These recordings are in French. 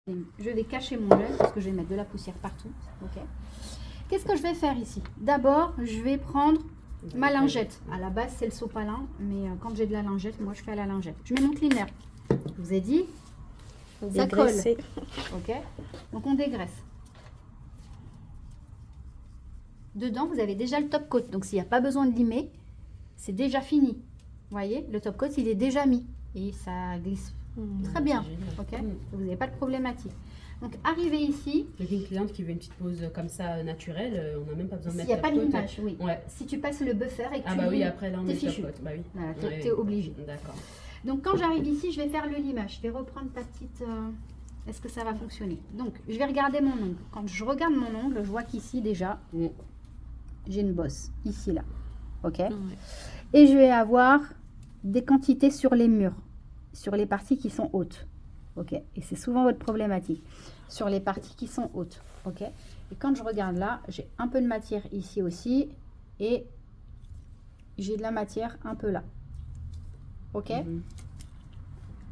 Je vais cacher mon gel parce que je vais mettre de la poussière partout. Ok. Qu'est-ce que je vais faire ici? D'abord, je vais prendre ma lingette. À la base, c'est le sopalin, mais quand j'ai de la lingette, moi, je fais à la lingette. Je mets mon cleaner. Je vous ai dit, ça colle. Ok. Donc, on dégraisse. Dedans, vous avez déjà le top coat. Donc, s'il n'y a pas besoin de limer, c'est déjà fini. Vous voyez, le top coat, il est déjà mis. Et ça glisse très bien. Ok. Vous n'avez pas de problématique. Donc, arrivé ici. J'ai une cliente qui veut une petite pose comme ça naturelle, on n'a même pas besoin de mettre. S'il n'y a pas l'image, oui. Ouais. Si tu passes le buffer et que tu bah oui, après là on t'es met fichu. top coat. Bah oui. Voilà, t'es obligé. D'accord. Donc, quand j'arrive ici, je vais faire le limage. Je vais reprendre ta petite. Est-ce que ça va fonctionner? Donc, je vais regarder mon ongle. Quand je regarde mon ongle, je vois qu'ici déjà, j'ai une bosse. Ici, là. Ok. Et je vais avoir des quantités sur les murs, sur les parties qui sont hautes. Ok. Et c'est souvent votre problématique. Sur les parties qui sont hautes. Ok. Et quand je regarde là, j'ai un peu de matière ici aussi. Et j'ai de la matière un peu là. Ok.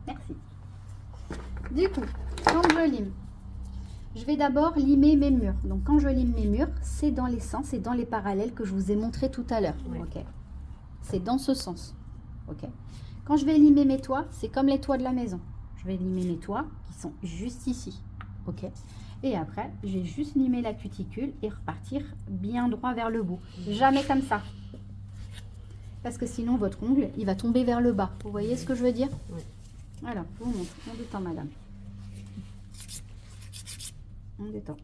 Merci. Du coup, quand je lime, je vais d'abord limer mes murs. Donc, quand je lime mes murs, c'est dans les sens et dans les parallèles que je vous ai montré tout à l'heure. Ouais. Ok. C'est dans ce sens. Ok. Quand je vais limer mes toits, c'est comme les toits de la maison. Je vais limer mes toits qui sont juste ici. Ok. Et après, je vais juste limer la cuticule et repartir bien droit vers le bout. Jamais comme ça. Parce que sinon, votre ongle, il va tomber vers le bas. Vous voyez ce que je veux dire? Oui. Alors, je vous montre. On détend, madame. On détend.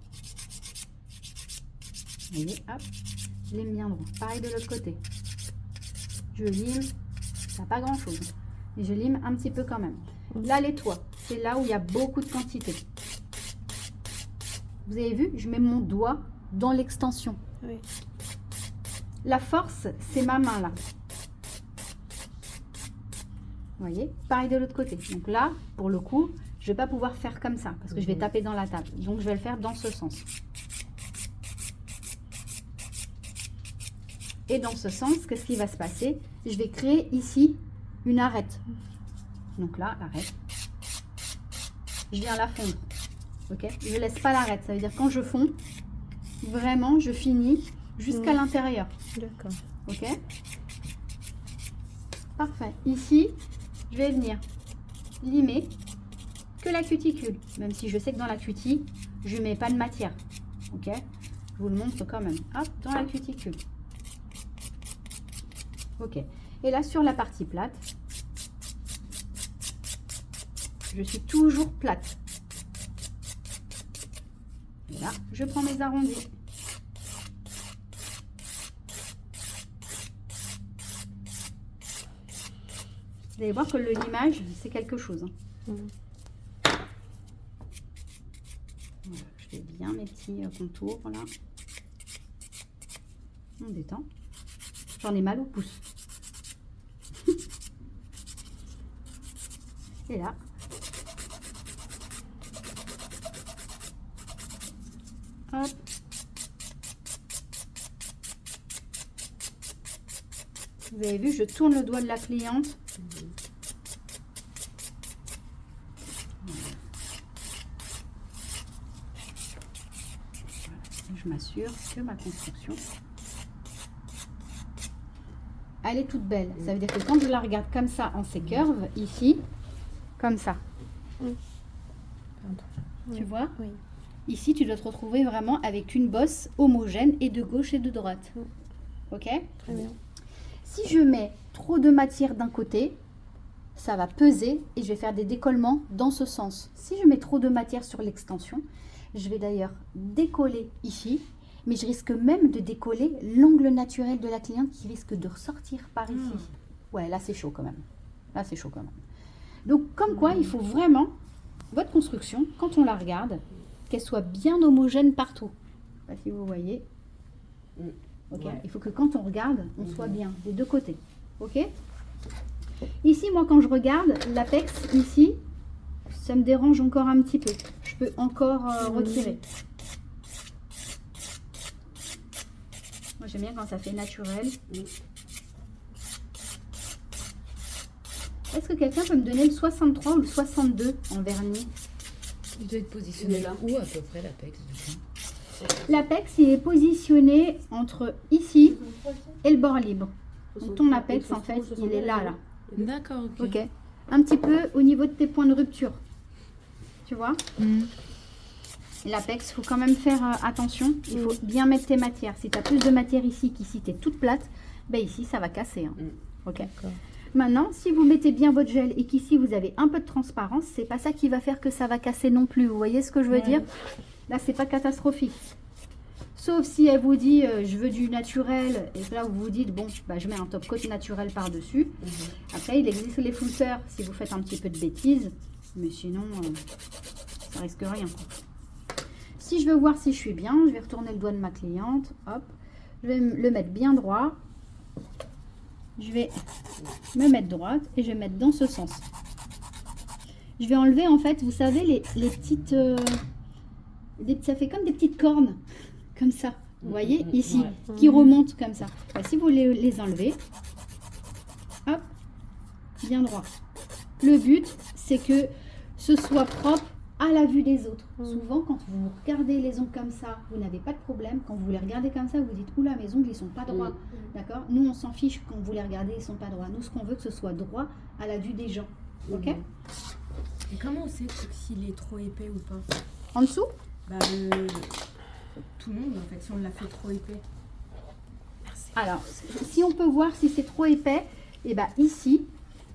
Vous voyez, hop. Je lime bien droit. Pareil de l'autre côté. Je lime. Ça n'a pas grand-chose. Mais je lime un petit peu quand même. Là, les toits, c'est là où il y a beaucoup de quantité. Vous avez vu, je mets mon doigt dans l'extension. Oui. La force, c'est ma main là. Vous voyez, pareil de l'autre côté. Donc là, pour le coup, je ne vais pas pouvoir faire comme ça parce que je vais taper dans la table. Donc, je vais le faire dans ce sens. Et dans ce sens, qu'est-ce qui va se passer? Je vais créer ici une arête. Donc là, l'arête. Je viens la fondre. Ok? Je ne laisse pas l'arête. Ça veut dire quand je fonds, vraiment, je finis jusqu'à l'intérieur. D'accord. Ok? Parfait. Ici, je vais venir limer que la cuticule. Même si je sais que dans la cutie, je ne mets pas de matière. Ok? Je vous le montre quand même. Hop, dans la cuticule. Ok. Et là, sur la partie plate, je suis toujours plate. Et là, je prends mes arrondis. Vous allez voir que le limage, c'est quelque chose. Voilà, je fais bien mes petits contours, là. On détend. J'en ai mal au pouce. Et là. Hop. Vous avez vu, je tourne le doigt de la cliente. Je m'assure que ma construction, elle est toute belle. Ça veut dire que quand je la regarde comme ça en ses curves, ici, comme ça. Tu vois? Oui. Ici, tu dois te retrouver vraiment avec une bosse homogène et de gauche et de droite. Ok? Très bien. Si je mets trop de matière d'un côté, ça va peser et je vais faire des décollements dans ce sens. Si je mets trop de matière sur l'extension, je vais d'ailleurs décoller ici, mais je risque même de décoller l'angle naturel de la cliente qui risque de ressortir par ici. Ouais, là c'est chaud quand même. Là c'est chaud quand même. Donc comme quoi, il faut vraiment, votre construction, quand on la regarde, qu'elle soit bien homogène partout. Je sais pas si vous voyez. Ok. Ouais. Il faut que quand on regarde, on soit bien des deux côtés. Ok. Ici, moi, quand je regarde l'apex, ici, ça me dérange encore un petit peu. Je peux encore retirer. Moi, j'aime bien quand ça fait naturel. Est-ce que quelqu'un peut me donner le 63 ou le 62 en vernis? Il doit être positionné là où à peu près l'Apex du coup? L'Apex, il est positionné entre ici et le bord libre. Donc ton Apex, en fait, il est là, là. D'accord, ok. Ok. Un petit peu au niveau de tes points de rupture. Tu vois? L'Apex, il faut quand même faire attention. Il faut bien mettre tes matières. Si tu as plus de matière ici qu'ici, tu es toute plate, ben ici, ça va casser. Hein. Ok. D'accord. Maintenant, si vous mettez bien votre gel et qu'ici, vous avez un peu de transparence, c'est pas ça qui va faire que ça va casser non plus. Vous voyez ce que je veux dire? Là, c'est pas catastrophique. Sauf si elle vous dit, je veux du naturel, et là, vous vous dites, bon, bah, je mets un top coat naturel par-dessus. Après, il existe les flouteurs si vous faites un petit peu de bêtises. Mais sinon, ça risque rien. Si je veux voir si je suis bien, je vais retourner le doigt de ma cliente. Hop, je vais le mettre bien droit. Je vais me mettre droite et je vais mettre dans ce sens. Je vais enlever, en fait, vous savez, les petites... ça fait comme des petites cornes, comme ça. Vous voyez, ici, qui remontent comme ça. Bah, si vous les enlevez, hop, bien droit. Le but, c'est que ce soit propre à la vue des autres. Souvent, quand vous regardez les ongles comme ça, vous n'avez pas de problème. Quand vous les regardez comme ça, vous dites, oula, mes ongles, ils sont pas droits. D'accord? Nous, on s'en fiche quand vous les regardez, ils sont pas droits. Nous, ce qu'on veut, que ce soit droit à la vue des gens. Ok? Et comment on sait s'il est trop épais ou pas? En dessous? Bah, tout le monde, en fait, si on l'a fait trop épais. Alors, si on peut voir si c'est trop épais, et ben ici,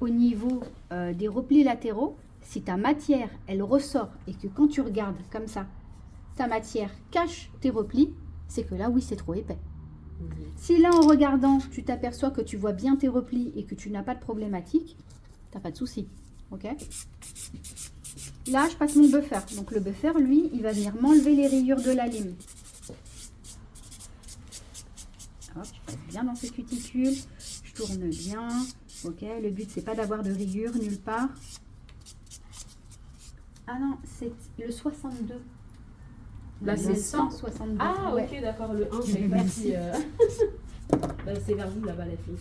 au niveau des replis latéraux, si ta matière, elle ressort et que quand tu regardes comme ça, ta matière cache tes replis, c'est que là, oui, c'est trop épais. Si là, en regardant, tu t'aperçois que tu vois bien tes replis et que tu n'as pas de problématique, tu n'as pas de souci. Ok? Là, je passe mon buffer. Donc, le buffer, lui, il va venir m'enlever les rayures de la lime. Hop, je passe bien dans ces cuticules. Je tourne bien. Ok, le but, c'est pas d'avoir de rayures nulle part. Ah non, c'est le 62. Là, c'est 162. Ah, ouais. ok, d'accord, le 1, c'est Merci. c'est vers vous là-bas, la fille.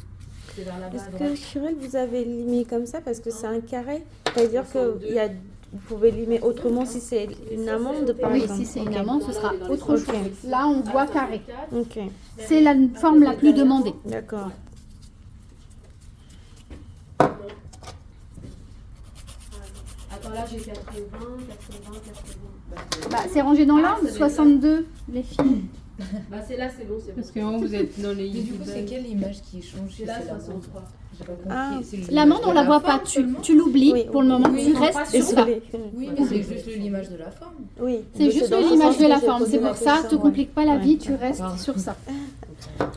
C'est vers là-bas. à Est-ce droite. que Chirel, vous avez limé comme ça parce que c'est un carré? C'est-à-dire que 62. vous pouvez limer autrement si c'est une amande par Oui, exemple? si c'est une Ok. amande, ce sera autre chose. Ok. Là, on voit carré. Ok, C'est la forme la plus demandée. d'accord. Attends, là, j'ai 80, 80, 80. Bah, c'est rangé dans l'ordre, ça doit être 62, les filles. Bah, c'est là, c'est bon, c'est bon. Parce que vous êtes dans les Mais du coup, c'est quelle image qui change? C'est là, C'est la 63. J'ai pas compris. Ah. C'est le- L'amande, on la voit forme pas. seulement Tu l'oublies Oui, pour le moment. oui, Tu non, restes sur ça. Désolée. Oui, mais c'est juste l'image de la forme. Oui. C'est juste dans le l'image sens de que la j'ai forme. posé C'est la pour ça, question, te ouais. complique pas la Ouais. vie, tu restes Pardon. sur ça.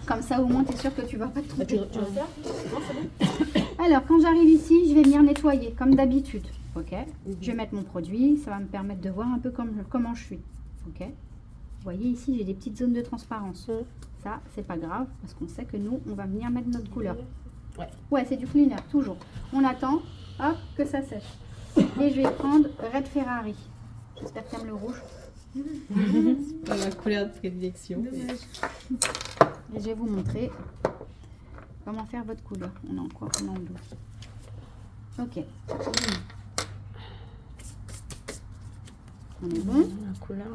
Comme ça, au moins, tu es sûr que tu vas pas te Bah, tu tromper. veux faire? Non, c'est bon. Alors, quand j'arrive ici, je vais venir nettoyer, comme d'habitude. Ok. Je vais mettre mon produit. Ça va me permettre de voir un peu comment je suis. Ok. Vous voyez ici, j'ai des petites zones de transparence. Ça, c'est pas grave, parce qu'on sait que nous, on va venir mettre notre couleur. Ouais. Ouais, c'est du cleaner, toujours. On attend, hop, que ça sèche. Et je vais prendre Red Ferrari. J'espère que t'aimes le rouge. ma couleur de prédilection. Et je vais vous montrer comment faire votre couleur. On est en quoi? On est en 12. Ok. On est bon. La couleur,